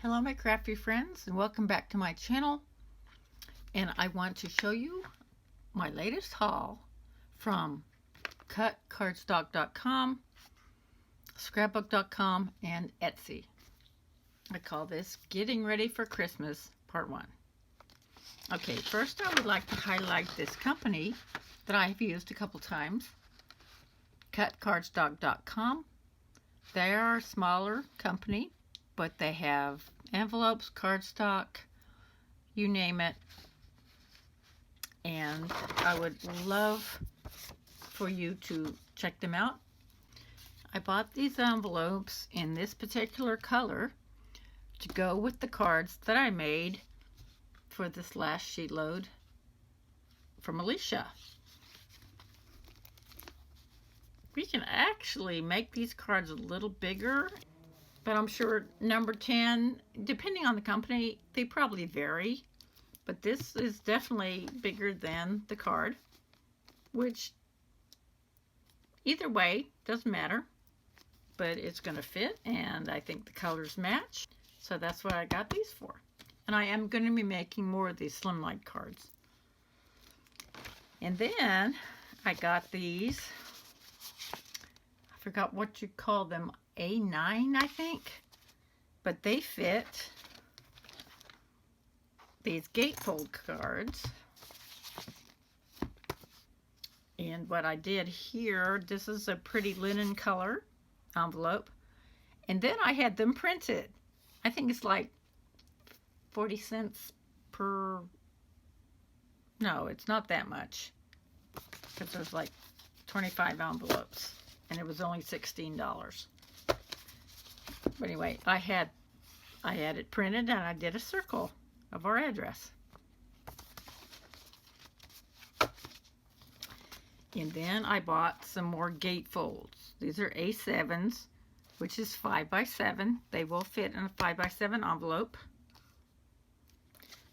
Hello my crafty friends, and welcome back to my channel. And I want to show you my latest haul from cutcardstock.com, scrapbook.com, and Etsy. I call this Getting Ready for Christmas Part 1. Okay, first I would like to highlight this company that I have used a couple times, cutcardstock.com. They are a smaller company, but they have envelopes, cardstock, you name it. And I would love for you to check them out. I bought these envelopes in this particular color to go with the cards that I made for this last sheet load from Alicia. We can actually make these cards a little bigger, but I'm sure number 10, depending on the company, they probably vary. But this is definitely bigger than the card, which either way, doesn't matter. But it's going to fit, and I think the colors match. So that's what I got these for. And I am going to be making more of these Slimline cards. And then I got these, I forgot what you call them, A9, I think, but they fit these gatefold cards. And what I did here, this is a pretty linen color envelope, and then I had them printed. I think it's like 40 cents per, no, it's not that much, because there's like 25 envelopes, and it was only $16. But anyway, I had it printed, and I did a circle of our address. And then I bought some more gatefolds. These are A7s, which is 5x7. They will fit in a 5x7 envelope.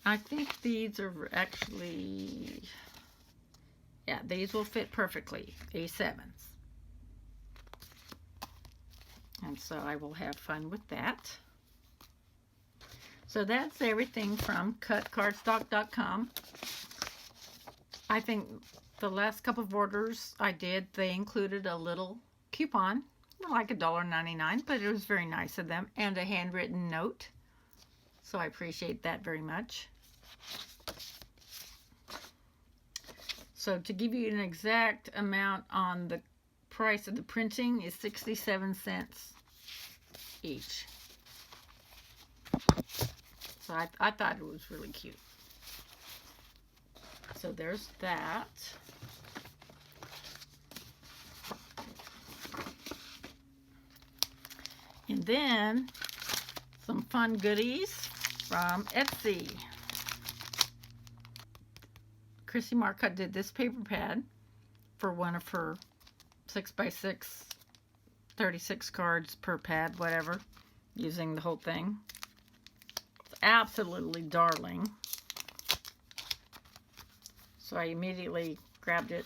I think these are actually, yeah, these will fit perfectly, A7s. And so I will have fun with that. So that's everything from cutcardstock.com. I think the last couple of orders I did, they included a little coupon, like $1.99, but it was very nice of them, and a handwritten note. So I appreciate that very much. So to give you an exact amount on the price of the printing is 67 cents each. So I thought it was really cute. So there's that. And then some fun goodies from Etsy. Chrissy Marcotte did this paper pad for one of her 6x6, 36 cards per pad, whatever, using the whole thing. It's absolutely darling. So I immediately grabbed it.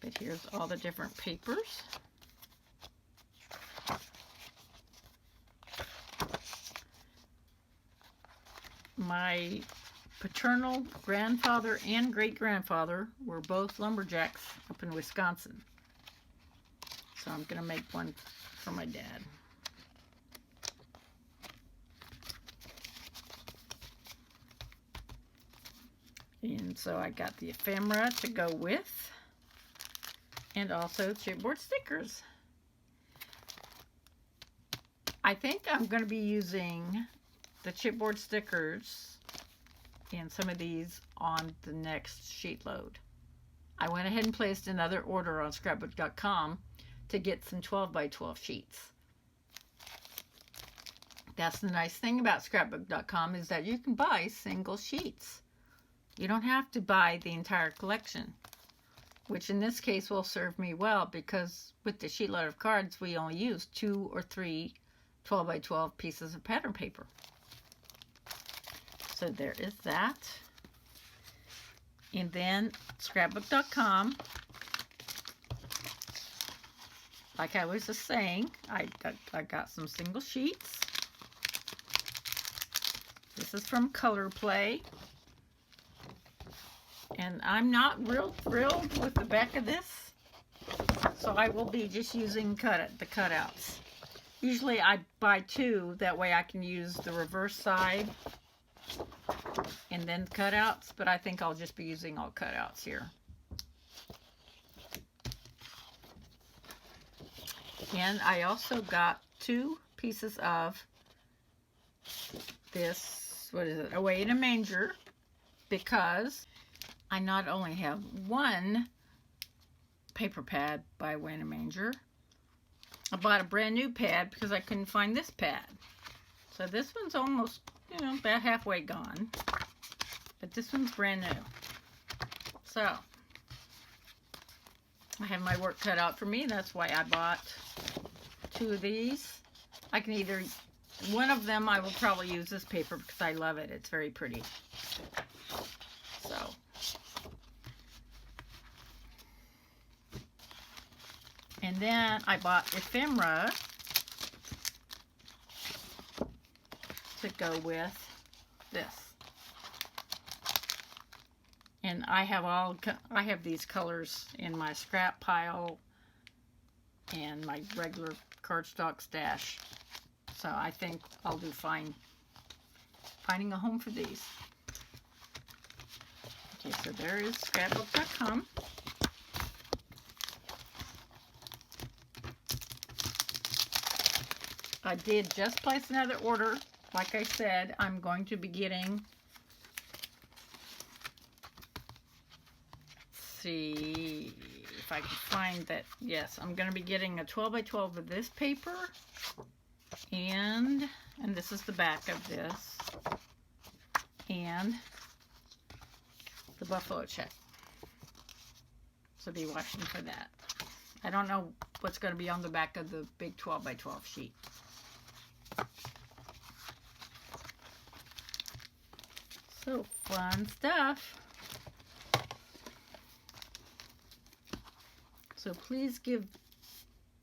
But here's all the different papers. My paternal grandfather and great-grandfather were both lumberjacks up in Wisconsin. So I'm going to make one for my dad. And so I got the ephemera to go with, and also chipboard stickers. I think I'm going to be using the chipboard stickers and some of these on the next sheet load. I went ahead and placed another order on scrapbook.com to get some 12x12 sheets. That's the nice thing about scrapbook.com, is that you can buy single sheets. You don't have to buy the entire collection, which in this case will serve me well, because with the sheet load of cards we only use 2 or 3 12x12 pieces of pattern paper. So there is that. And then scrapbook.com, like I was just saying, I got some single sheets. This is from Color Play. And I'm not real thrilled with the back of this, so I will be just using the cutouts. Usually I buy two, that way I can use the reverse side and then cutouts, but I think I'll just be using all cutouts here. And I also got 2 pieces of this, what is it, Away in a Manger, because I not only have one paper pad by Away in a Manger, I bought a brand new pad because I couldn't find this pad. So this one's almost, about halfway gone. But this one's brand new. So, I have my work cut out for me. That's why I bought 2 of these. I can either, one of them I will probably use this paper because I love it. It's very pretty. So. And then I bought ephemera to go with this. And I have these colors in my scrap pile and my regular cardstock stash. So I think I'll do fine finding a home for these. Okay, so there is scrapbook.com. I did just place another order. Like I said, I'm going to be getting, let's see if I can find that. Yes, I'm going to be getting a 12 by 12 of this paper, and this is the back of this, and the buffalo check. So be watching for that. I don't know what's going to be on the back of the big 12 by 12 sheet. So fun stuff. So please give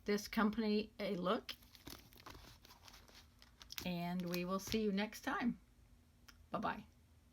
this company a look, and we will see you next time. Bye-bye.